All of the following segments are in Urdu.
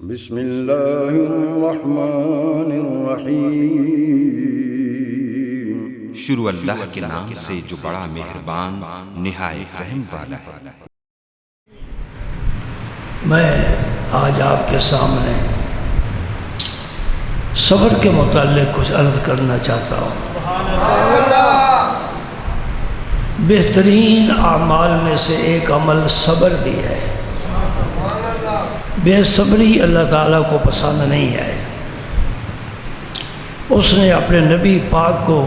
بسم اللہ الرحمن الرحیم۔ شروع اللہ کے نام سے جو بڑا مہربان نہایت رحم والا ہے۔ میں آج آپ کے سامنے صبر کے متعلق کچھ عرض کرنا چاہتا ہوں۔ بہترین اعمال میں سے ایک عمل صبر بھی ہے۔ بے صبری اللہ تعالیٰ کو پسند نہیں ہے۔ اس نے اپنے نبی پاک کو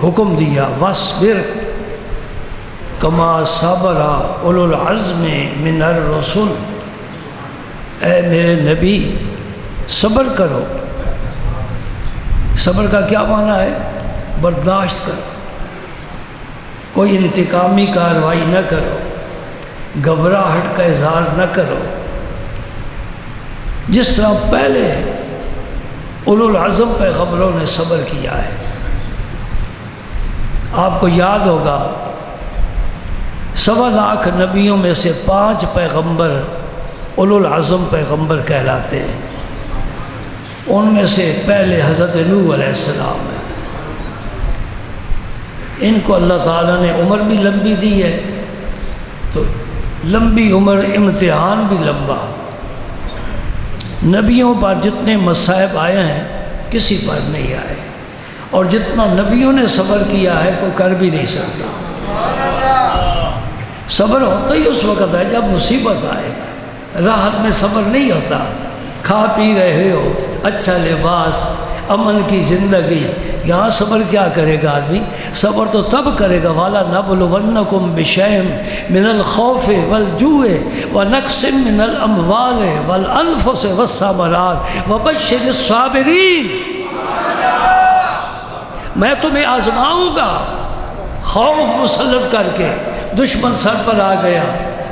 حکم دیا وَاصْبِرْ كَمَا صَبَرَ أُولُو الْعَزْمِ مِنَ الرُّسُلِ، اے میرے نبی صبر کرو۔ صبر کا کیا معنی ہے؟ برداشت کرو، کوئی انتقامی کارروائی نہ کرو، گھبراہٹ کا اظہار نہ کرو۔ جس طرح پہلے اولو العزم پیغمبروں نے صبر کیا ہے۔ آپ کو یاد ہوگا 1.25 لاکھ نبیوں میں سے 5 پیغمبر اولو العزم پیغمبر کہلاتے ہیں۔ ان میں سے پہلے حضرت نوح علیہ السلام ہے۔ ان کو اللہ تعالیٰ نے عمر بھی لمبی دی ہے، تو لمبی عمر امتحان بھی لمبا۔ نبیوں پر جتنے مصائب آئے ہیں کسی پر نہیں آئے، اور جتنا نبیوں نے صبر کیا ہے کوئی کر بھی نہیں سکتا۔ صبر ہوتا ہی اس وقت ہے جب مصیبت آئے، راحت میں صبر نہیں ہوتا۔ کھا پی رہے ہو، اچھا لباس، امن کی زندگی، یہاں صبر کیا کرے گا آدمی؟ صبر تو تب کرے گا وَلَنَبْلُوَنَّكُمْ بِشَيْءٍ مِّنَ الْخَوْفِ وَالْجُوعِ وَنَقْصٍ مِّنَ الْأَمْوَالِ وَالْأَنفُسِ وَالثَّمَرَاتِ وَبَشِّرِ الصَّابِرِينَ۔ میں تمہیں آزماؤں گا، خوف مسلط کر کے۔ دشمن سر پر آ گیا،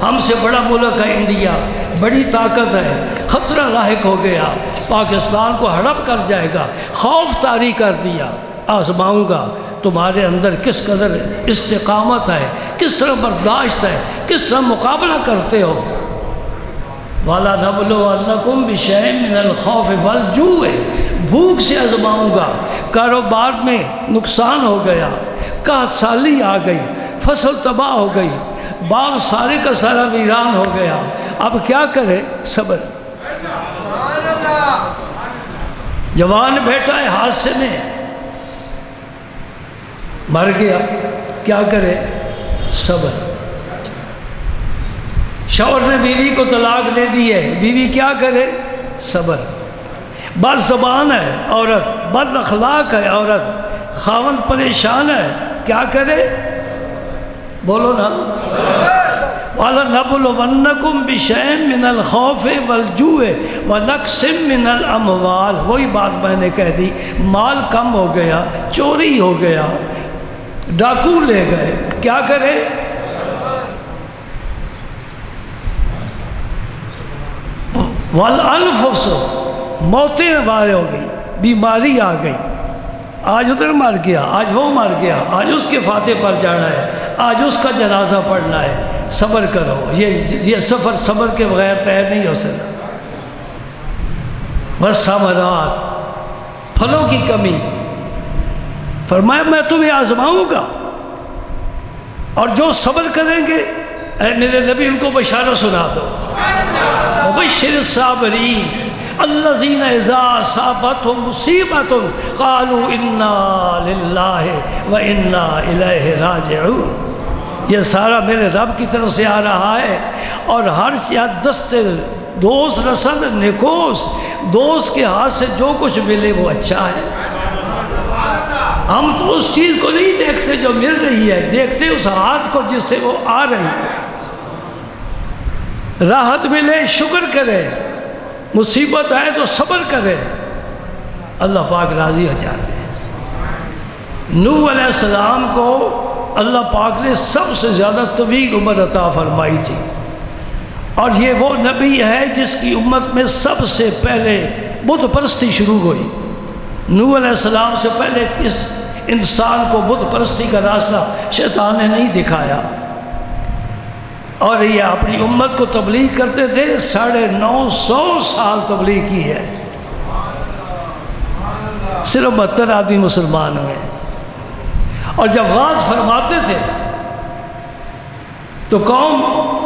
ہم سے بڑا ملک ہے انڈیا، بڑی طاقت ہے، خطرہ لاحق ہو گیا، پاکستان کو ہڑپ کر جائے گا، خوف طاری کر دیا۔ آزماؤں گا تمہارے اندر کس قدر استقامت ہے، کس طرح برداشت ہے، کس طرح مقابلہ کرتے ہو۔ وَلَنَبْلُوَنَّكُمْ بِشَيْءٍ مِّنَ الْخَوْفِ وَالْجُوعِ، بھوک سے آزماؤں گا۔ کاروبار میں نقصان ہو گیا، قحط سالی آ گئی، فصل تباہ ہو گئی، باغ سارے کا سارا ویران ہو گیا، اب کیا کرے؟ صبر۔ جوان بیٹا ہے حادثے میں مر گیا، کیا کرے؟ صبر۔ شوہر نے بیوی کو طلاق دے دی ہے، بیوی کیا کرے؟ صبر۔ بد زبان ہے عورت، بد اخلاق ہے عورت، خاوند پریشان ہے، کیا کرے؟ بولو نا۔ وَلَنَبْلُوَنَّكُمْ بِشَيْءٍ مِّنَ الْخَوْفِ وَالْجُوعِ وَنَقْصٍ مِّنَ الْأَمْوَالِ، وہی بات میں نے کہہ دی، مال کم ہو گیا، چوری ہو گیا، ڈاکو لے گئے، کیا کرے؟ وَالْأَنفُسُ، موتیں وارے ہو گئی، بیماری آ گئی، آج ادھر مر گیا، آج وہ مر گیا، آج اس کے فاتح پر جانا ہے، آج اس کا جنازہ پڑھنا ہے۔ صبر کرو، یہ سفر صبر کے بغیر طے نہیں ہو سکتا۔ والثمرات، پھلوں کی کمی۔ فرمایا میں تمہیں آزماؤں گا، اور جو صبر کریں گے اے میرے نبی ان کو بشارت سنا دو۔ وبشر الصابرین الذین اذا اصابتهم مصیبۃ قالوا انا للہ وانا الیہ راجعون۔ یہ سارا میرے رب کی طرف سے آ رہا ہے، اور ہر چیز دست دوست رسد نکوس، دوست کے ہاتھ سے جو کچھ ملے وہ اچھا ہے۔ ہم تو اس چیز کو نہیں دیکھتے جو مل رہی ہے، دیکھتے اس ہاتھ کو جس سے وہ آ رہی ہے۔ راحت ملے شکر کرے، مصیبت آئے تو صبر کرے، اللہ پاک راضی ہو جاتے ہیں۔ نوح علیہ السلام کو اللہ پاک نے سب سے زیادہ طویل عمر عطا فرمائی تھی، اور یہ وہ نبی ہے جس کی امت میں سب سے پہلے بت پرستی شروع ہوئی۔ نوح علیہ السلام سے پہلے اس انسان کو بت پرستی کا راستہ شیطان نے نہیں دکھایا۔ اور یہ اپنی امت کو تبلیغ کرتے تھے، 950 سال تبلیغ کی ہے، صرف 72 آدمی مسلمان ہوئے، اور جب واعظ فرماتے تھے تو قوم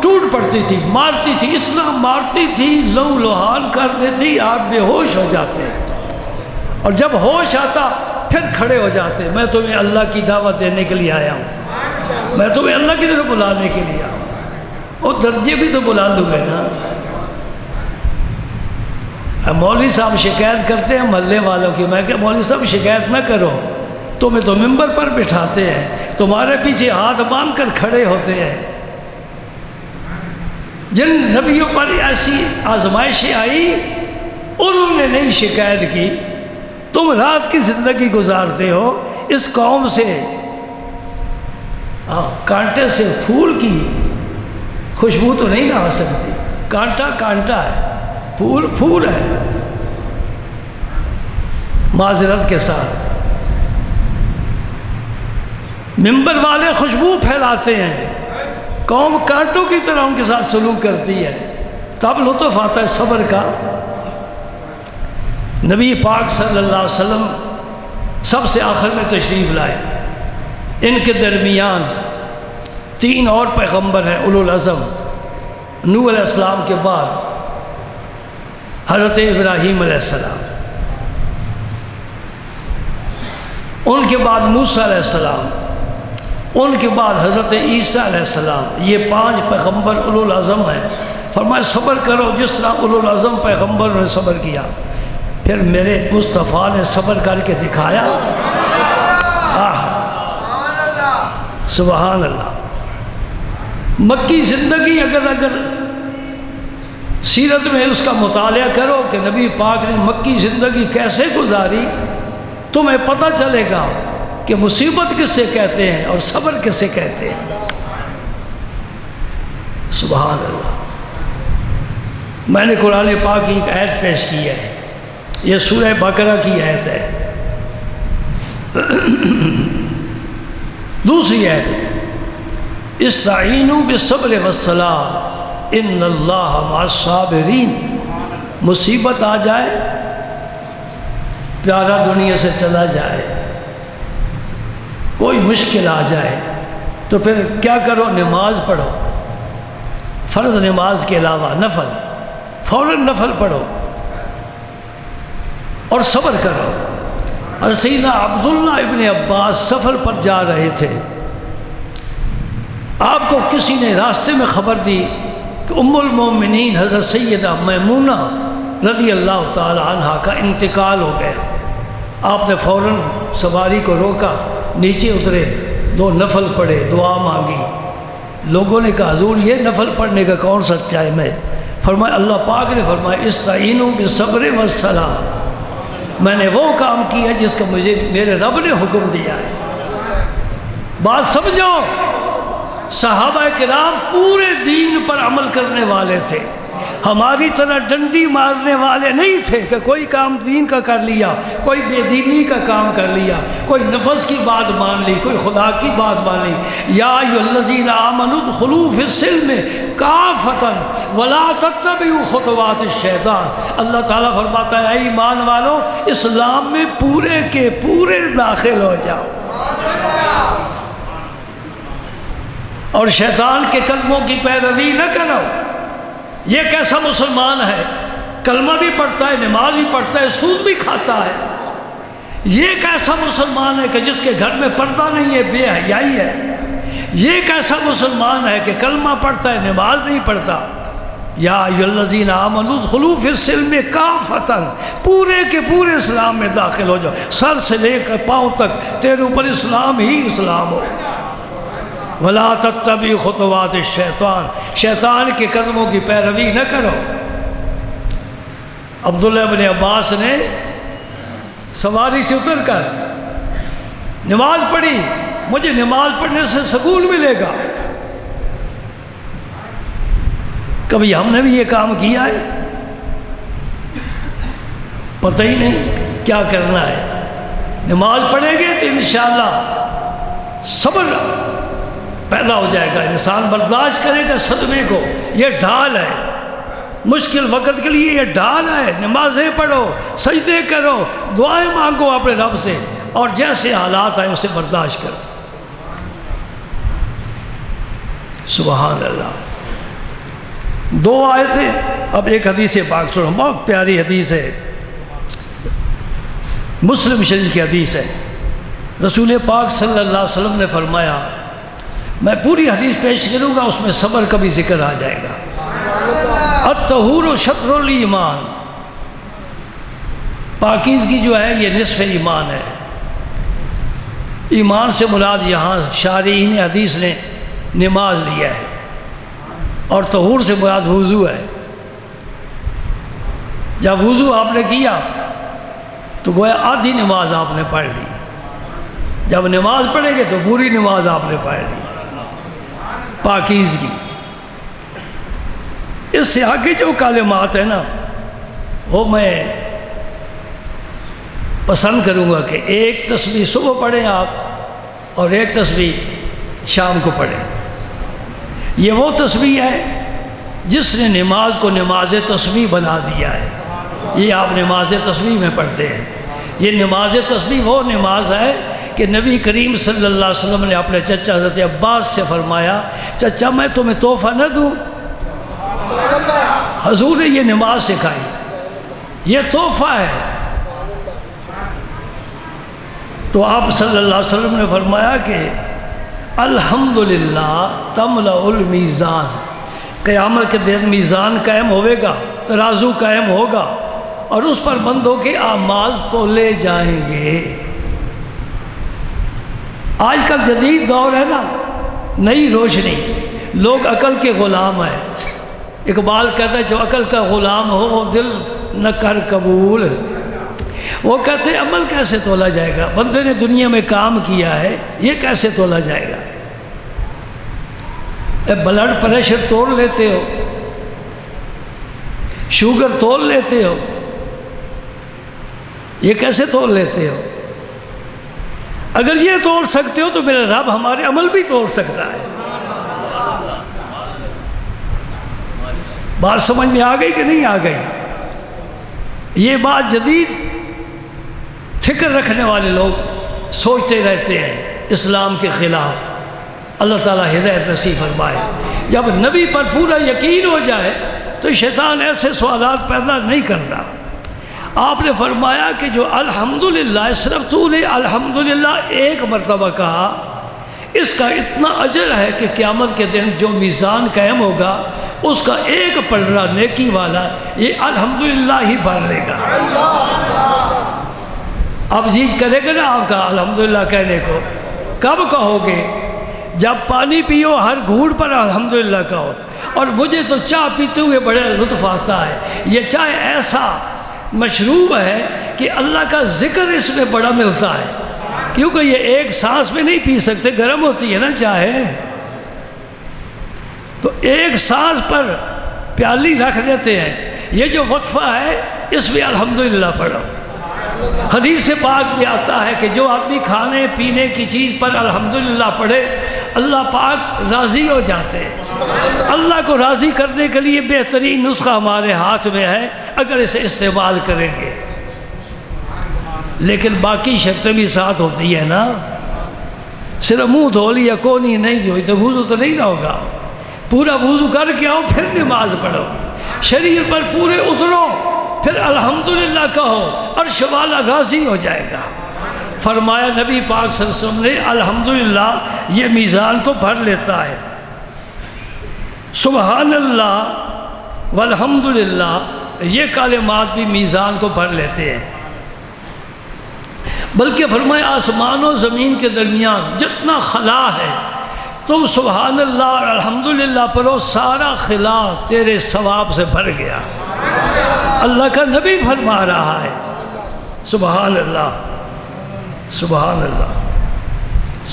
ٹوٹ پڑتی تھی، مارتی تھی، اتنا مارتی تھی، لہو لہان کر دیتی، آپ بے ہوش ہو جاتے، اور جب ہوش آتا پھر کھڑے ہو جاتے، میں تمہیں اللہ کی دعوت دینے کے لیے آیا ہوں، میں تمہیں اللہ کی طرف بلانے کے لیے آیا ہوں، اور درجے بھی تو بلا دوں گے نا۔ مولوی صاحب شکایت کرتے ہیں محلے والوں کی، میں کہ مولوی صاحب شکایت نہ کرو، تمہیں تو ممبر پر بٹھاتے ہیں، تمہارے پیچھے ہاتھ باندھ کر کھڑے ہوتے ہیں، جن نبیوں پر ایسی آزمائشیں آئی انہوں نے نہیں شکایت کی، تم رات کی زندگی گزارتے ہو، اس قوم سے کانٹے سے پھول کی خوشبو تو نہیں نہ آ سکتی، کانٹا کانٹا ہے، پھول پھول ہے، معذرت کے ساتھ ممبر والے خوشبو پھیلاتے ہیں، قوم کانٹوں کی طرح ان کے ساتھ سلوک کرتی ہے، تب لطف آتا ہے صبر کا۔ نبی پاک صلی اللہ علیہ وسلم سب سے آخر میں تشریف لائے، ان کے درمیان 3 اور پیغمبر ہیں اولو العزم، نوح علیہ السلام کے بعد حضرت ابراہیم علیہ السلام، ان کے بعد موسیٰ علیہ السلام، ان کے بعد حضرت عیسیٰ علیہ السلام، یہ 5 پیغمبر اولو العزم ہیں۔ فرمایا صبر کرو جس طرح اولو العزم پیغمبر نے صبر کیا، پھر میرے مصطفیٰ نے صبر کر کے دکھایا، سبحان اللہ۔ مکی زندگی اگر سیرت میں اس کا مطالعہ کرو کہ نبی پاک نے مکی زندگی کیسے گزاری، تمہیں پتہ چلے گا کہ مصیبت کس سے کہتے ہیں اور صبر کس سے کہتے ہیں، سبحان اللہ۔ میں نے قرآن پاک کی ایک آیت پیش کی ہے، یہ سورہ بقرہ کی آیت ہے، دوسری آیت، استعینوا بالصبر والصلاۃ ان اللہ مع الصابرین۔ مصیبت آ جائے، پیارا دنیا سے چلا جائے، کوئی مشکل آ جائے تو پھر کیا کرو؟ نماز پڑھو، فرض نماز کے علاوہ نفل، فوراً نفل پڑھو اور صبر کرو۔ اور سیدنا عبداللہ ابن عباس سفر پر جا رہے تھے، آپ کو کسی نے راستے میں خبر دی کہ ام المومنین حضرت سیدہ میمونہ رضی اللہ تعالی عنہ کا انتقال ہو گیا۔ آپ نے فوراً سواری کو روکا، نیچے اترے، 2 نفل پڑھے، دعا مانگی۔ لوگوں نے کہا حضور یہ نفل پڑھنے کا کون سا ٹائم ہے؟ فرمایا اللہ پاک نے فرمایا استعینوا بالصبر والصلاۃ، میں نے وہ کام کیا جس کا مجھے میرے رب نے حکم دیا ہے۔ بات سمجھو، صحابہ کرام پورے دین پر عمل کرنے والے تھے، ہماری طرح ڈنڈی مارنے والے نہیں تھے کہ کوئی کام دین کا کر لیا، کوئی بے دینی کا کام کر لیا، کوئی نفس کی بات مان لی، کوئی خدا کی بات مان لی۔ یا ایھا الذین آمنوا ادخلوا فی السلم کافۃ ولا تتبعوا خطوات الشیطان۔ اللہ تعالیٰ فرماتا ہے اے ایمان والو، اسلام میں پورے کے پورے داخل ہو جاؤ اور شیطان کے قدموں کی پیروی نہ کرو۔ یہ کیسا مسلمان ہے، کلمہ بھی پڑھتا ہے، نماز بھی پڑھتا ہے، سود بھی کھاتا ہے۔ یہ کیسا مسلمان ہے کہ جس کے گھر میں پردہ نہیں ہے، بے حیائی ہے۔ یہ کیسا مسلمان ہے کہ کلمہ پڑھتا ہے، نماز نہیں پڑھتا۔ یا ایھا الذین آمنوا ادخلوا فی السلم کافۃ، پورے کے پورے اسلام میں داخل ہو جاؤ، سر سے لے کر پاؤں تک تیرے اوپر اسلام ہی اسلام ہو۔ ولا تتبعوا خطوات الشیطان، شیطان کے قدموں کی پیروی نہ کرو۔ عبداللہ بن عباس نے سواری سے اتر کر نماز پڑھی، مجھے نماز پڑھنے سے سکون ملے گا۔ کبھی ہم نے بھی یہ کام کیا ہے؟ پتہ ہی نہیں کیا کرنا ہے۔ نماز پڑھیں گے تو انشاءاللہ صبر پیدا ہو جائے گا، انسان برداشت کرے گا صدمے کو، یہ ڈھال ہے، مشکل وقت کے لیے یہ ڈھال ہے۔ نمازیں پڑھو، سجدے کرو، دعائیں مانگو اپنے رب سے، اور جیسے حالات آئے اسے برداشت کرو۔ سبحان اللہ۔ 2 آیتیں، اب ایک حدیث پاک سنو، بہت پیاری حدیث ہے، مسلم شریف کی حدیث ہے۔ رسول پاک صلی اللہ علیہ وسلم نے فرمایا، میں پوری حدیث پیش کروں گا، اس میں صبر کا بھی ذکر آ جائے گا۔ الطہور شطر الایمان، پاکیزگی جو ہے یہ نصف ایمان ہے۔ ایمان سے مراد یہاں شارحین حدیث نے نماز لیا ہے، اور طہور سے مراد وضو ہے۔ جب وضو آپ نے کیا تو گویا آدھی نماز آپ نے پڑھ لی، جب نماز پڑھیں گے تو پوری نماز آپ نے پڑھ لی۔ پاکیزگی، اس سے آگے جو کلمات ہیں نا وہ میں پسند کروں گا کہ ایک تسبیح صبح پڑھیں آپ، اور ایک تسبیح شام کو پڑھیں۔ یہ وہ تسبیح ہے جس نے نماز کو نماز تسبیح بنا دیا ہے۔ یہ آپ نماز تسبیح میں پڑھتے ہیں۔ یہ نماز تسبیح وہ نماز ہے کہ نبی کریم صلی اللہ علیہ وسلم نے اپنے چچا حضرت عباس سے فرمایا، چچا میں تمہیں تحفہ نہ دوں؟ حضور نے یہ نماز سکھائی، یہ تحفہ ہے۔ تو آپ صلی اللہ علیہ وسلم نے فرمایا کہ الحمدللہ تملأ المیزان، قیامت کے دن میزان قائم ہوئے گا، ترازو قائم ہوگا، اور اس پر بندوں کے اعمال تولے جائیں گے۔ آج کل جدید دور ہے نا، نئی روشنی، لوگ عقل کے غلام ہیں۔ اقبال کہتا ہے جو عقل کا غلام ہو وہ دل نہ کر قبول۔ وہ کہتے ہیں عمل کیسے تولا جائے گا؟ بندے نے دنیا میں کام کیا ہے، یہ کیسے تولا جائے گا؟ بلڈ پریشر توڑ لیتے ہو، شوگر تول لیتے ہو، یہ کیسے تول لیتے ہو؟ اگر یہ توڑ سکتے ہو تو میرا رب ہمارے عمل بھی توڑ سکتا ہے۔ بات سمجھ میں آ گئی کہ نہیں آ گئی؟ یہ بات جدید فکر رکھنے والے لوگ سوچتے رہتے ہیں اسلام کے خلاف۔ اللہ تعالیٰ ہدایت نصیب فرمائے۔ جب نبی پر پورا یقین ہو جائے تو شیطان ایسے سوالات پیدا نہیں کرتا۔ آپ نے فرمایا کہ جو الحمدللہ، صرف تو نے الحمدللہ ایک مرتبہ کہا، اس کا اتنا اجر ہے کہ قیامت کے دن جو میزان قائم ہوگا اس کا ایک پلڑا نیکی والا یہ الحمدللہ ہی بھر لے گا۔ اب جی کرے گا نا آپ کا الحمدللہ کہنے کو؟ کب کہو گے؟ جب پانی پیو ہر گھونٹ پر الحمدللہ کہو۔ اور مجھے تو چائے پیتے ہوئے بڑے لطف آتا ہے۔ یہ چائے ایسا مشروب ہے کہ اللہ کا ذکر اس میں بڑا ملتا ہے، کیونکہ یہ ایک سانس میں نہیں پی سکتے، گرم ہوتی ہے نا چائے، تو ایک سانس پر پیالی رکھ دیتے ہیں۔ یہ جو وقفہ ہے اس میں الحمدللہ پڑھو۔ حدیث پاک بھی آتا ہے کہ جو آدمی کھانے پینے کی چیز پر الحمدللہ پڑھے اللہ پاک راضی ہو جاتے ہیں۔ اللہ کو راضی کرنے کے لیے بہترین نسخہ ہمارے ہاتھ میں ہے اگر اسے استعمال کریں گے، لیکن باقی شرطیں بھی ساتھ ہوتی ہیں نا۔ صرف منہ دھو لیا کونی نہیں دھوئی تو وضو تو نہیں نہ ہوگا۔ پورا وضو کر کے آؤ پھر نماز پڑھو، شریر پر پورے اترو، پھر الحمدللہ کہو، عرش والا راضی ہو جائے گا۔ فرمایا نبی پاک صلی اللہ علیہ وسلم نے الحمدللہ یہ میزان کو بھر لیتا ہے۔ سبحان اللہ والحمدللہ یہ کلمات بھی میزان کو بھر لیتے ہیں۔ بلکہ فرمایا آسمان و زمین کے درمیان جتنا خلا ہے تم سبحان اللہ اور الحمدللہ پڑھو، سارا خلا تیرے ثواب سے بھر گیا۔ اللہ کا نبی فرما رہا ہے سبحان اللہ سبحان اللہ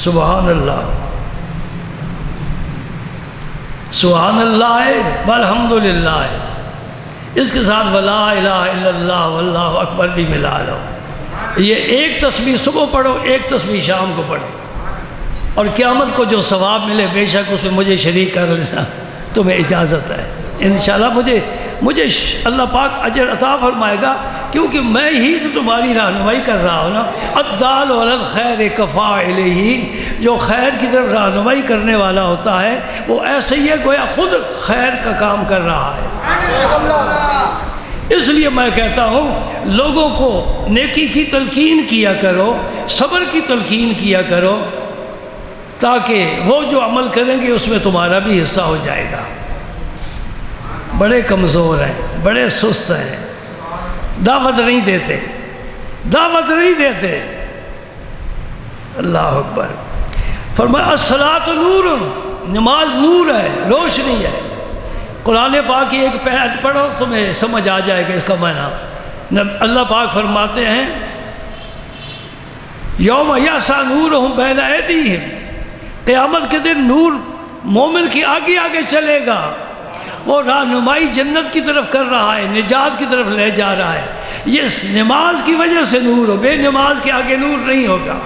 سبحان اللہ سبحان اللہ والحمدللہ، اس کے ساتھ ولا الہ الا اللہ واللہ اکبر بھی ملا لو۔ یہ ایک تسبیح صبح پڑھو، ایک تسبیح شام کو پڑھو۔ اور قیامت کو جو ثواب ملے بے شک اس میں مجھے شریک کر لینا، تمہیں اجازت ہے انشاءاللہ۔ مجھے اللہ پاک اجر عطا فرمائے گا، کیونکہ میں ہی تو تمہاری رہنمائی کر رہا ہوں نا۔ الدال علی الخیر کفاعلہ، جو خیر کی طرف رہنمائی کرنے والا ہوتا ہے وہ ایسے ہی ہے گویا خود خیر کا کام کر رہا ہے۔ اس لیے میں کہتا ہوں لوگوں کو نیکی کی تلقین کیا کرو، صبر کی تلقین کیا کرو، تاکہ وہ جو عمل کریں گے اس میں تمہارا بھی حصہ ہو جائے گا۔ بڑے کمزور ہیں، بڑے سست ہیں، دعوت نہیں دیتے، دعوت نہیں دیتے۔ اللہ اکبر۔ فرمایا الصلاۃ نور، نماز نور ہے، روشنی ہے۔ قرآن پاک کی ایک پید پڑھو تمہیں سمجھ آ جائے گا اس کا معنی۔ اللہ پاک فرماتے ہیں یوم یسعی نورہم بین ایدیہم، قیامت کے دن نور مومن کی آگے آگے چلے گا، وہ رہنمائی جنت کی طرف کر رہا ہے، نجات کی طرف لے جا رہا ہے۔ یہ نماز کی وجہ سے نور ہو، بے نماز کے آگے نور نہیں ہوگا۔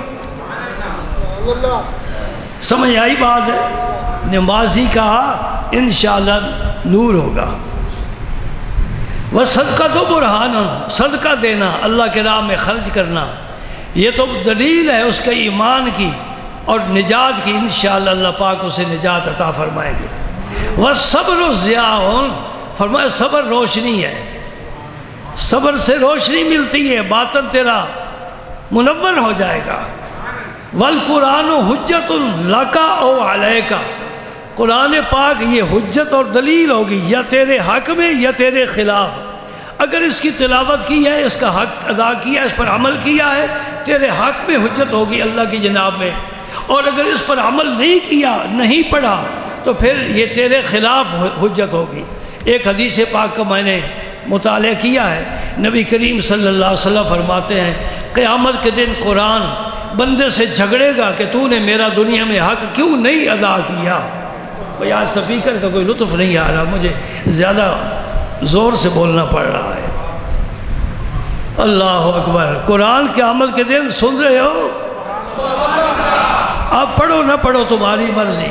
سمجھ آئی بات ہے؟ نمازی کا انشاءاللہ نور ہوگا۔ وَصَدْقَةُ بُرْهَانٌ، صدقہ دینا، اللہ کے راہ میں خرچ کرنا، یہ تو دلیل ہے اس کے ایمان کی اور نجات کی۔ انشاءاللہ اللہ پاک اسے نجات عطا فرمائے گے۔ وَالصَّبْرُ ضِيَاءٌ، فرمایا صبر روشنی ہے، صبر سے روشنی ملتی ہے، باطن تیرا منور ہو جائے گا۔ وَالْقُرْآنُ حُجَّةٌ لَكَ أَوْ عَلَيْكَ، قرآن پاک یہ حجت اور دلیل ہوگی یا تیرے حق میں یا تیرے خلاف۔ اگر اس کی تلاوت کی ہے، اس کا حق ادا کیا، اس پر عمل کیا ہے، تیرے حق میں حجت ہوگی اللہ کی جناب میں، اور اگر اس پر عمل نہیں کیا، نہیں پڑھا، تو پھر یہ تیرے خلاف حجت ہوگی۔ ایک حدیث پاک کا میں نے مطالعہ کیا ہے، نبی کریم صلی اللہ علیہ وسلم فرماتے ہیں قیامت کے دن قرآن بندے سے جھگڑے گا کہ تو نے میرا دنیا میں حق کیوں نہیں ادا کیا۔ بھئی آج سپیکر کا کوئی لطف نہیں آ رہا، مجھے زیادہ زور سے بولنا پڑ رہا ہے۔ اللہ اکبر۔ قرآن قیامت کے دن سن رہے ہو؟ آپ پڑھو نہ پڑھو تمہاری مرضی،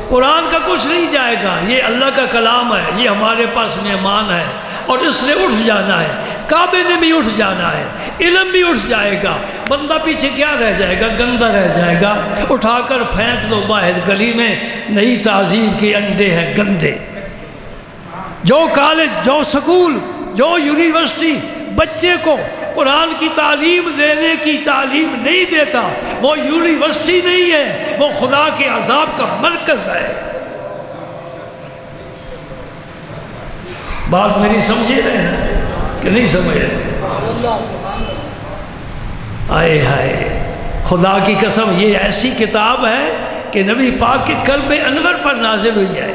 قرآن کا کچھ نہیں جائے گا، یہ اللہ کا کلام ہے، یہ ہمارے پاس مہمان ہے، اور اس نے اٹھ جانا ہے، کعبے نے بھی اٹھ جانا ہے، علم بھی اٹھ جائے گا، بندہ پیچھے کیا رہ جائے گا؟ گندا رہ جائے گا۔ اٹھا کر پھینک دو باہر گلی میں، نئی تہذیب کے انڈے ہیں گندے۔ جو کالج، جو سکول، جو یونیورسٹی بچے کو قرآن کی تعلیم دینے کی تعلیم نہیں دیتا، وہ یونیورسٹی نہیں ہے، وہ خدا کے عذاب کا مرکز ہے۔ بات میری سمجھے رہے ہیں کہ نہیں سمجھ رہے؟ آئے ہائے، خدا کی قسم یہ ایسی کتاب ہے کہ نبی پاک کے قلب انور پر نازل ہوئی ہے،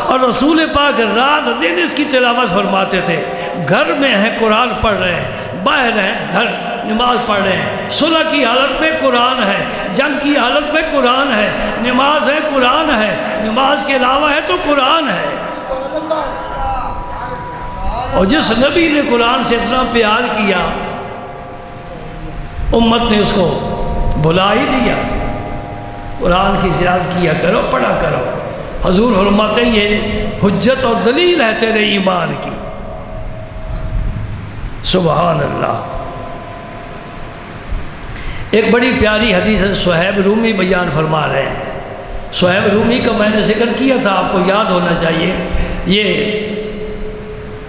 اور رسول پاک رات دن اس کی تلاوت فرماتے تھے۔ گھر میں ہیں قرآن پڑھ رہے ہیں، باہر ہیں گھر نماز پڑھ رہے ہیں، صلح کی حالت میں قرآن ہے، جنگ کی حالت میں قرآن ہے، نماز ہے قرآن ہے، نماز کے علاوہ ہے تو قرآن ہے۔ اور جس نبی نے قرآن سے اتنا پیار کیا، امت نے اس کو بھلا ہی دیا۔ قرآن کی زیارت کیا کرو، پڑھا کرو۔ حضور فرماتے ہیں یہ حجت اور دلیل ہے تیرے ایمان کی۔ سبحان اللہ۔ ایک بڑی پیاری حدیث ہے، صہیب رومی بیان فرما رہے ہیں۔ صہیب رومی کا میں نے ذکر کیا تھا، آپ کو یاد ہونا چاہیے۔ یہ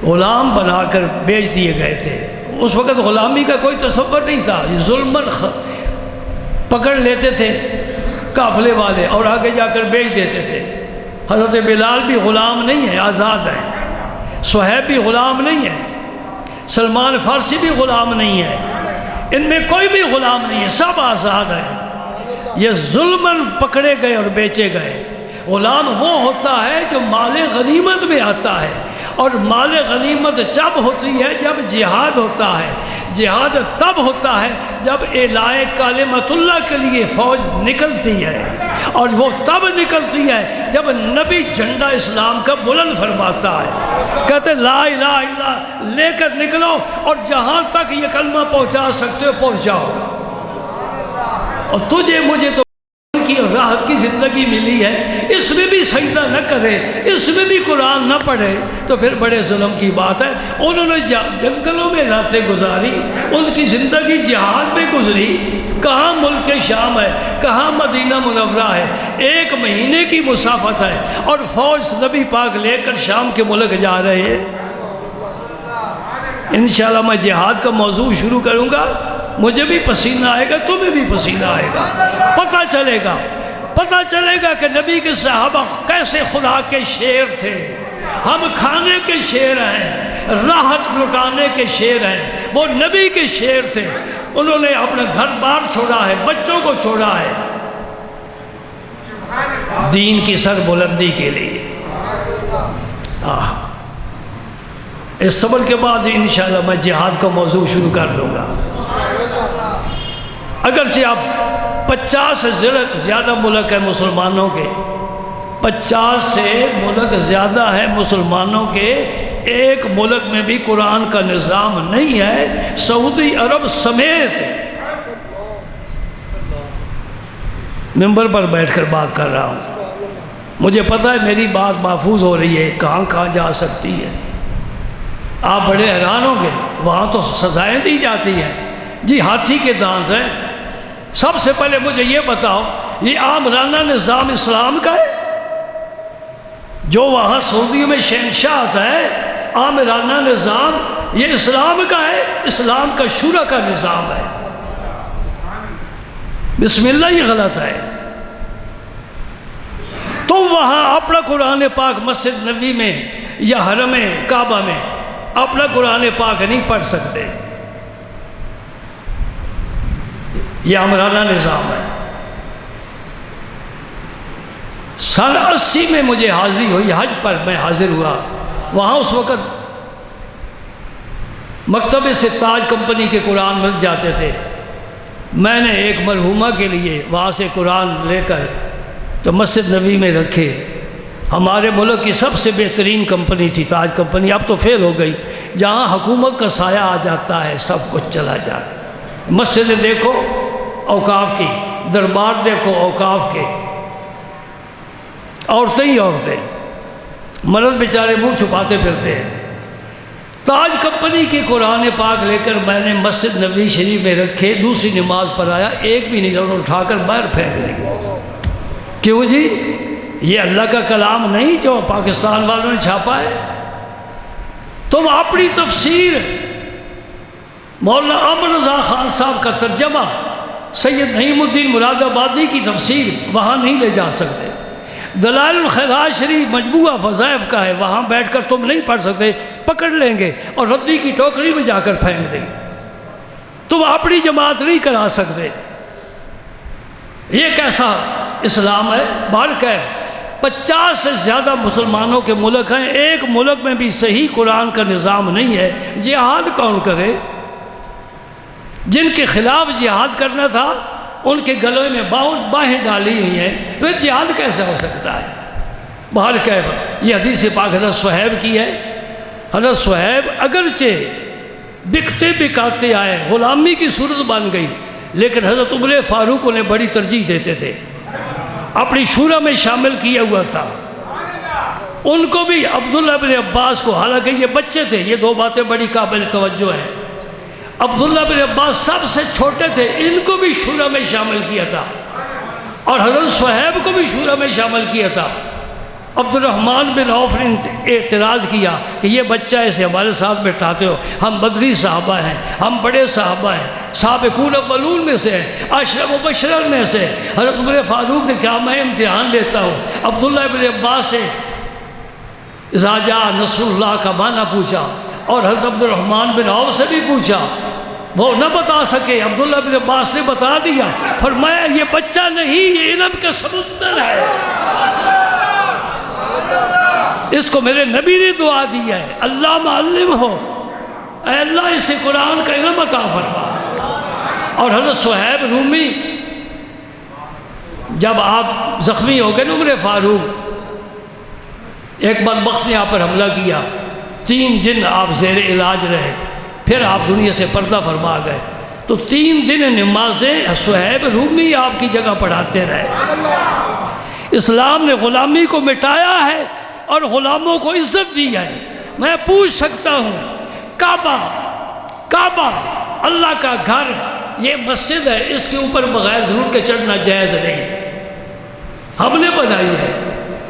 غلام بنا کر بیچ دیے گئے تھے۔ اس وقت غلامی کا کوئی تصور نہیں تھا، یہ ظلماً پکڑ لیتے تھے قافلے والے اور آگے جا کر بیچ دیتے تھے۔ حضرت بلال بھی غلام نہیں ہے، آزاد ہے۔ صہیب بھی غلام نہیں ہے، سلمان فارسی بھی غلام نہیں ہے، ان میں کوئی بھی غلام نہیں ہے، سب آزاد ہیں۔ یہ ظلماً پکڑے گئے اور بیچے گئے۔ غلام وہ ہوتا ہے جو مال غنیمت میں آتا ہے، اور مال غنیمت جب ہوتی ہے جب جہاد ہوتا ہے۔ جہاد تب ہوتا ہے جب اعلاء کلمۃ اللہ کے لیے فوج نکلتی ہے، اور وہ تب نکلتی ہے جب نبی جھنڈا اسلام کا بلند فرماتا ہے، کہتے لا الہ الا اللہ، لے کر نکلو اور جہاں تک یہ کلمہ پہنچا سکتے ہو پہنچاؤ۔ اور تجھے مجھے تو کی اور راحت کی زندگی ملی ہے، اس میں بھی سجدہ نہ کرے، اس میں بھی قرآن نہ پڑھے تو پھر بڑے ظلم کی بات ہے۔ انہوں نے جنگلوں میں راتیں گزاری، ان کی زندگی جہاد میں گزری، کہاں ملک شام ہے، کہاں مدینہ منورہ ہے، 1 مہینے کی مسافت ہے اور فوج نبی پاک لے کر شام کے ملک جا رہے ہیں۔ انشاءاللہ میں جہاد کا موضوع شروع کروں گا، مجھے بھی پسینہ آئے گا، تمہیں بھی پسینہ آئے گا، پتہ چلے گا کہ نبی کے صحابہ کیسے خدا کے شیر تھے۔ ہم کھانے کے شیر ہیں، راحت لٹانے کے شیر ہیں، وہ نبی کے شیر تھے۔ انہوں نے اپنا گھر بار چھوڑا ہے، بچوں کو چھوڑا ہے دین کی سر بلندی کے لیے۔ اس صبر کے بعد انشاءاللہ میں جہاد کا موضوع شروع کر دوں گا۔ اگرچہ آپ 50 سے زیادہ ملک ہیں مسلمانوں کے، 50 سے ملک زیادہ ہیں مسلمانوں کے، ایک ملک میں بھی قرآن کا نظام نہیں ہے، سعودی عرب سمیت۔ ممبر پر بیٹھ کر بات کر رہا ہوں، مجھے پتہ ہے میری بات محفوظ ہو رہی ہے، کہاں جا سکتی ہے۔ آپ بڑے حیران ہوں گے، وہاں تو سزائیں دی جاتی ہیں، جی ہاتھی کے دانت ہیں۔ سب سے پہلے مجھے یہ بتاؤ، یہ آمرانہ نظام اسلام کا ہے؟ جو وہاں سعودی میں شہنشاہ ہے، آمرانہ نظام یہ اسلام کا ہے؟ اسلام کا شورا کا نظام ہے۔ بسم اللہ یہ غلط ہے۔ تم وہاں اپنا قرآن پاک مسجد نبی میں یا حرم کعبہ میں اپنا قرآن پاک نہیں پڑھ سکتے، یہ آمرانہ نظام ہے۔ سن 80 میں مجھے حاضری ہوئی، حج پر میں حاضر ہوا، وہاں اس وقت مکتبے سے تاج کمپنی کے قرآن مل جاتے تھے۔ میں نے ایک مرحومہ کے لیے وہاں سے قرآن لے کر تو مسجد نبی میں رکھے۔ ہمارے ملک کی سب سے بہترین کمپنی تھی تاج کمپنی، اب تو فیل ہو گئی۔ جہاں حکومت کا سایہ آ جاتا ہے سب کچھ چلا جاتا ہے۔ مسجد دیکھو اوقاف کی، دربار دیکھو اوقاف کے، عورتیں ہی عورتیں، مرد بیچارے منہ چھپاتے پھرتے ہیں۔ تاج کمپنی کی قرآن پاک لے کر میں نے مسجد نبوی شریف میں رکھے، دوسری نماز پڑھایا، ایک بھی نہیں اٹھا کر باہر پھینک دی۔ کیوں جی؟ یہ اللہ کا کلام نہیں جو پاکستان والوں نے چھاپا ہے۔ تم اپنی تفسیر مولانا احمد رضا خان صاحب کا ترجمہ، سید نعیم الدین مراد آبادی کی تفسیر وہاں نہیں لے جا سکتے۔ دلائل الخیرات شریف مجموعہ وظائف کا ہے، وہاں بیٹھ کر تم نہیں پڑھ سکتے، پکڑ لیں گے اور ردی کی ٹوکری میں جا کر پھینک دیں گے۔ تم اپنی جماعت نہیں کرا سکتے۔ یہ کیسا اسلام ہے؟ بہرکیف 50 سے زیادہ مسلمانوں کے ملک ہیں، ایک ملک میں بھی صحیح قرآن کا نظام نہیں ہے۔ جہاد کون کرے؟ جن کے خلاف جہاد کرنا تھا ان کے گلے میں باہیں ڈالی ہوئی ہیں، پھر جہاد کیسے ہو سکتا ہے؟ بہرکیف یہ حدیث پاک حضرت صہیب کی ہے۔ حضرت صہیب اگرچہ بکتے بکاتے آئے، غلامی کی صورت بن گئی، لیکن حضرت عمر فاروق انہیں بڑی ترجیح دیتے تھے، اپنی شورا میں شامل کیا ہوا تھا۔ ان کو بھی عبداللہ بن عباس کو، حالانکہ یہ بچے تھے، یہ دو باتیں بڑی قابل توجہ ہیں، عبداللہ بن عباس سب سے چھوٹے تھے، ان کو بھی شورا میں شامل کیا تھا، اور حضرت صہیب کو بھی شورا میں شامل کیا تھا۔ عبد الرحمن بن عوف نے اعتراض کیا کہ یہ بچہ ایسے ہمارے ساتھ بٹھاتے ہو، ہم بدری صحابہ ہیں، ہم بڑے صحابہ ہیں، سابقون اولون میں سے ہیں، عشرہ مبشرہ میں سے۔ حضرت عمر فاروق نے کہا میں امتحان لیتا ہوں۔ عبداللہ بن عباس سے اذا جاء نصر اللہ کا معنی پوچھا، اور حضرت عبد الرحمن بن عوف سے بھی پوچھا، وہ نہ بتا سکے، عبداللہ بن عباس نے بتا دیا، فرمایا یہ بچہ نہیں، یہ علم کا سمندر ہے، اس کو میرے نبی نے دعا دی ہے، اللہ معلم ہو، اے اللہ اسے قرآن کا علم عطا فرما۔ اور حضرت صہیب رومی جب آپ زخمی ہو گئے نا عمر فاروق، ایک بدبخت نے آپ پر حملہ کیا، 3 دن آپ زیر علاج رہے، پھر آپ دنیا سے پردہ فرما گئے، تو 3 دن نمازیں صہیب رومی آپ کی جگہ پڑھاتے رہے۔ اسلام نے غلامی کو مٹایا ہے اور غلاموں کو عزت دی ہے۔ میں پوچھ سکتا ہوں، کعبہ اللہ کا گھر، یہ مسجد ہے، اس کے اوپر بغیر ضرور کے چڑھنا جائز نہیں۔ ہم نے بنائی ہے،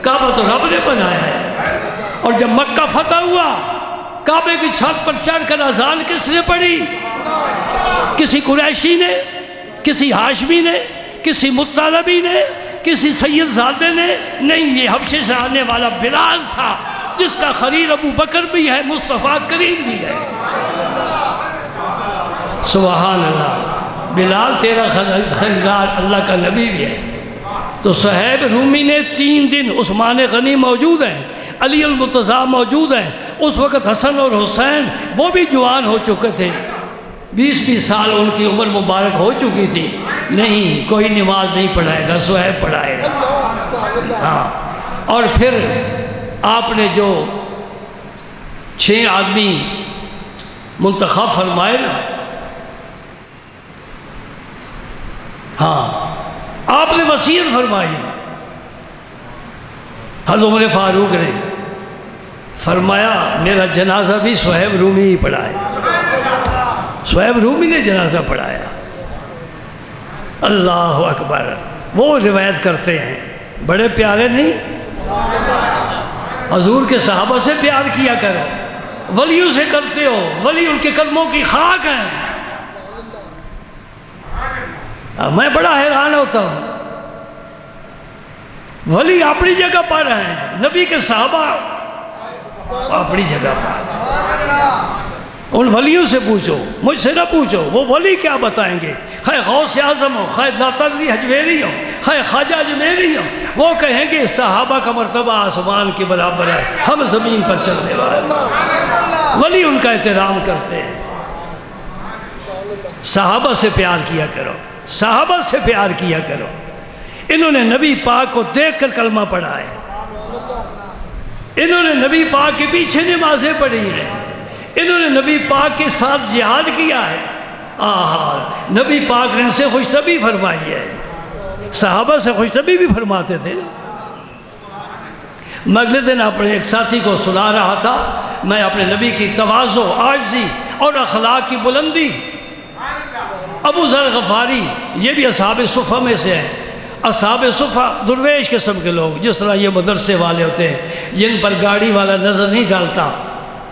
کعبہ تو رب نے بنایا ہے۔ اور جب مکہ فتح ہوا، کعبے کی چھت پر چڑھ کر اذان کس نے پڑھی؟ کسی قریشی نے، کسی ہاشمی نے، کسی مطلبی نے، کسی سید زادے نے نہیں، یہ حبشے سے آنے والا بلال تھا، جس کا خلیل ابو بکر بھی ہے، مصطفیٰ کریم بھی ہے۔ سبحان اللہ، بلال تیرا خریدار اللہ کا نبی بھی ہے۔ تو صہیب رومی نے 3 دن، عثمان غنی موجود ہیں، علی المرتضیٰ موجود ہیں، اس وقت حسن اور حسین وہ بھی جوان ہو چکے تھے، 20 سال ان کی عمر مبارک ہو چکی تھی۔ نہیں، کوئی نماز نہیں پڑھائے گا، صہیب پڑھائے گا۔ ہاں، اور پھر آپ نے جو 6 آدمی منتخب فرمائے نا، ہاں، آپ نے وصیت فرمائی۔ حضرت عمر فاروق نے فرمایا میرا جنازہ بھی صہیب رومی ہی پڑھائے۔ صہیب رومی نے جنازہ پڑھایا۔ اللہ اکبر، وہ روایت کرتے ہیں، بڑے پیارے نہیں؟ حضور کے صحابہ سے پیار کیا کرو، ولیوں سے کرتے ہو، ولی ان کے قدموں کی خاک ہیں۔ میں بڑا حیران ہوتا ہوں، ولی اپنی جگہ پر ہیں، نبی کے صحابہ اپنی جگہ پر۔ ان ولیوں سے پوچھو، مجھ سے نہ پوچھو، وہ ولی کیا بتائیں گے، خواہ غوث اعظم ہو، خواہ ناتلی حجویری ہو، خواہ خواجہ اجمیری ہو، وہ کہیں گے صحابہ کا مرتبہ آسمان کے برابر ہے، ہم زمین پر چلنے والے۔ ولی ان کا احترام کرتے ہیں۔ صحابہ سے پیار کیا کرو، صحابہ سے پیار کیا کرو۔ انہوں نے نبی پاک کو دیکھ کر کلمہ پڑھا ہے، انہوں نے نبی پاک کے پیچھے نمازیں پڑھی ہیں، انہوں نے نبی پاک کے ساتھ جہاد کیا ہے۔ نبی پاک نے ان سے خوش طبعی فرمائی ہے، صحابہ سے خوش طبعی بھی فرماتے تھے۔ میں اگلے دن اپنے ایک ساتھی کو سنا رہا تھا، میں اپنے نبی کی تواضع، عاجزی اور اخلاق کی بلندی، ابو ذر غفاری یہ بھی اصحاب صفہ میں سے ہیں۔ اصحاب صفہ درویش قسم کے لوگ، جس طرح یہ مدرسے والے ہوتے ہیں جن پر گاڑی والا نظر نہیں ڈالتا،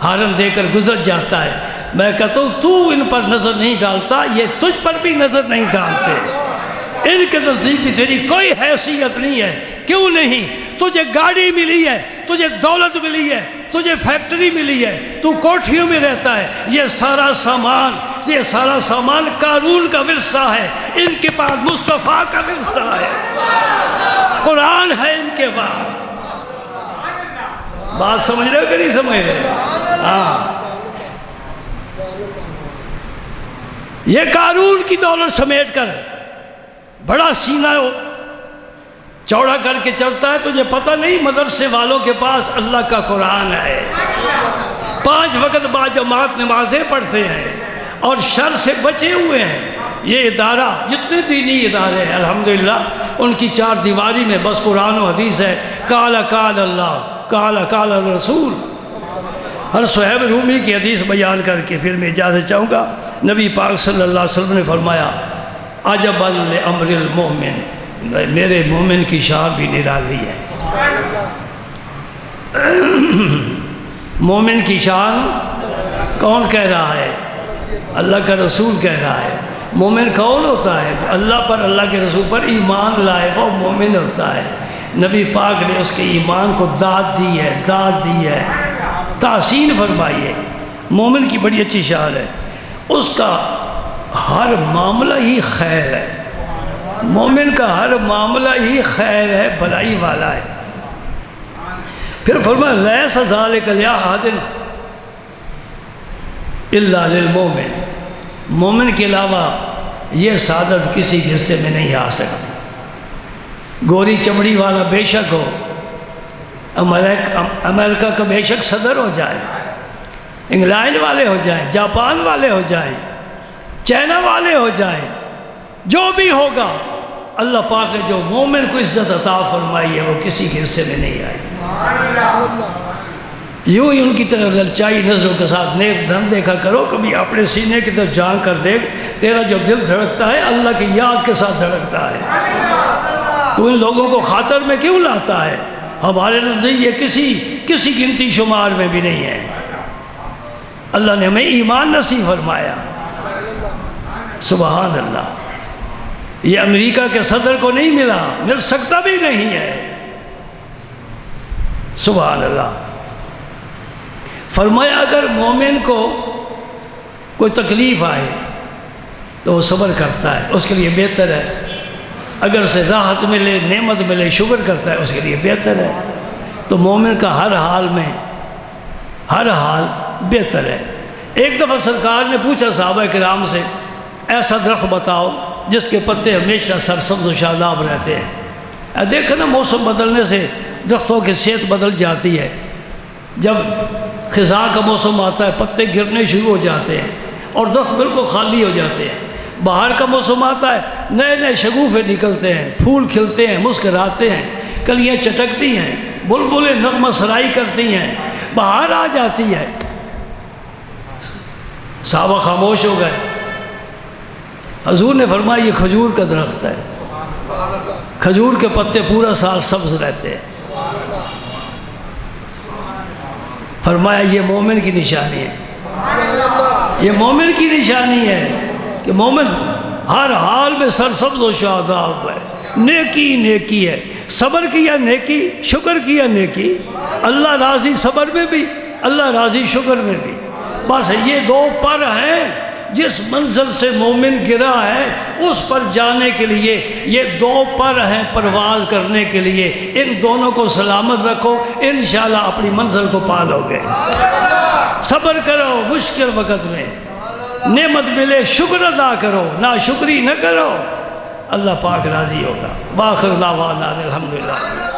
ہارن دے کر گزر جاتا ہے۔ میں کہتا ہوں تو ان پر نظر نہیں ڈالتا، یہ تجھ پر بھی نظر نہیں ڈالتے، ان کے نزدیک بھی تیری کوئی حیثیت نہیں ہے۔ کیوں نہیں؟ تجھے گاڑی ملی ہے، تجھے دولت ملی ہے، تجھے فیکٹری ملی ہے، تو کوٹھیوں میں رہتا ہے، یہ سارا سامان قارون کا ورثہ ہے، ان کے پاس مصطفیٰ کا ورثہ ہے، قرآن ہے ان کے پاس۔ بات سمجھ رہے ہو کہ نہیں سمجھ رہے؟ ہاں، یہ قارون کی دولت سمیٹ کر بڑا سینہ چوڑا کر کے چلتا ہے، تجھے پتہ نہیں مدرسے والوں کے پاس اللہ کا قرآن ہے، 5 وقت بعد جماعت نمازیں پڑھتے ہیں اور شر سے بچے ہوئے ہیں۔ یہ ادارہ جتنے دینی ادارے ہیں الحمدللہ ان کی 4 دیواری میں بس قرآن و حدیث ہے، قال اللہ، قال الرسول۔ ہر صہیب رومی کی حدیث بیان کر کے پھر میں اجازت چاہوں گا۔ نبی پاک صلی اللہ علیہ وسلم نے فرمایا عجباً لامر المؤمن، میرے مومن کی شان بھی نرالی ہے۔ مومن کی شان کون کہہ رہا ہے؟ اللہ کا رسول کہہ رہا ہے۔ مومن کون ہوتا ہے؟ اللہ پر، اللہ کے رسول پر ایمان لائے وہ مومن ہوتا ہے۔ نبی پاک نے اس کے ایمان کو داد دی ہے، تحسین فرمائی ہے۔ مومن کی بڑی اچھی شان ہے، اس کا ہر معاملہ ہی خیر ہے، مومن کا ہر معاملہ ہی خیر ہے، بھلائی والا ہے۔ پھر فرمایا لیس ذالک لأحد الا للمؤمن، مومن کے علاوہ یہ سعادت کسی کے حصے میں نہیں آ سکتی۔ گوری چمڑی والا بے شک ہو، امریکہ کا بے شک صدر ہو جائے، انگلینڈ والے ہو جائیں، جاپان والے ہو جائیں، چہنا والے ہو جائیں، جو بھی ہوگا اللہ پاک نے جو مومن کو عزت عطا فرمائی ہے وہ کسی کے حصے میں نہیں آئی۔ یوں ہی ان کی طرف للچائی نظروں کے ساتھ نیک دھن دیکھا کرو، کبھی اپنے سینے کی طرف جھانک کر دیکھ، تیرا جو دل دھڑکتا ہے اللہ کی یاد کے ساتھ دھڑکتا ہے۔ تو ان لوگوں کو خاطر میں کیوں لاتا ہے؟ ہمارے نزدیک یہ کسی گنتی شمار میں بھی نہیں ہے۔ اللہ نے ہمیں ایمان نصیب فرمایا، سبحان اللہ۔ یہ امریکہ کے صدر کو نہیں ملا، مل سکتا بھی نہیں ہے، سبحان اللہ۔ فرمایا اگر مومن کو کوئی تکلیف آئے تو وہ صبر کرتا ہے، اس کے لیے بہتر ہے۔ اگر اسے راحت ملے، نعمت ملے، شکر کرتا ہے، اس کے لیے بہتر ہے۔ تو مومن کا ہر حال میں ہر حال بہتر ہے۔ ایک دفعہ سرکار نے پوچھا صحابہ کرام سے، ایسا درخت بتاؤ جس کے پتے ہمیشہ سرسبز و شاداب رہتے ہیں۔ دیکھو نا، موسم بدلنے سے درختوں کی صحت بدل جاتی ہے۔ جب خزاں کا موسم آتا ہے پتے گرنے شروع ہو جاتے ہیں اور درخت بالکل خالی ہو جاتے ہیں۔ بہار کا موسم آتا ہے، نئے نئے شگوفے نکلتے ہیں، پھول کھلتے ہیں، مسکراتے ہیں، کلیاں چٹکتی ہیں، بلبلیں نغمہ سرائی کرتی ہیں، بہار آ جاتی ہے۔ صحابہ خاموش ہو گئے۔ حضور نے فرمایا یہ کھجور کا درخت ہے، کھجور کے پتے پورا سال سبز رہتے ہیں۔ فرمایا یہ مومن کی نشانی ہے، یہ مومن کی نشانی ہے کہ مومن ہر حال میں سرسبز و شاداب ہے۔ نیکی نیکی ہے، صبر کیا نیکی، شکر کیا نیکی، اللہ راضی صبر میں بھی، اللہ راضی شکر میں بھی۔ بس یہ دو پر ہیں، جس منزل سے مومن گرا ہے اس پر جانے کے لیے یہ دو پر ہیں پرواز کرنے کے لیے۔ ان دونوں کو سلامت رکھو، انشاءاللہ اپنی منزل کو پالو گے۔ صبر کرو مشکل وقت میں، نعمت ملے شکر ادا کرو، ناشکری نہ کرو، اللہ پاک راضی ہوگا۔ باخر دعوانا الحمدللہ۔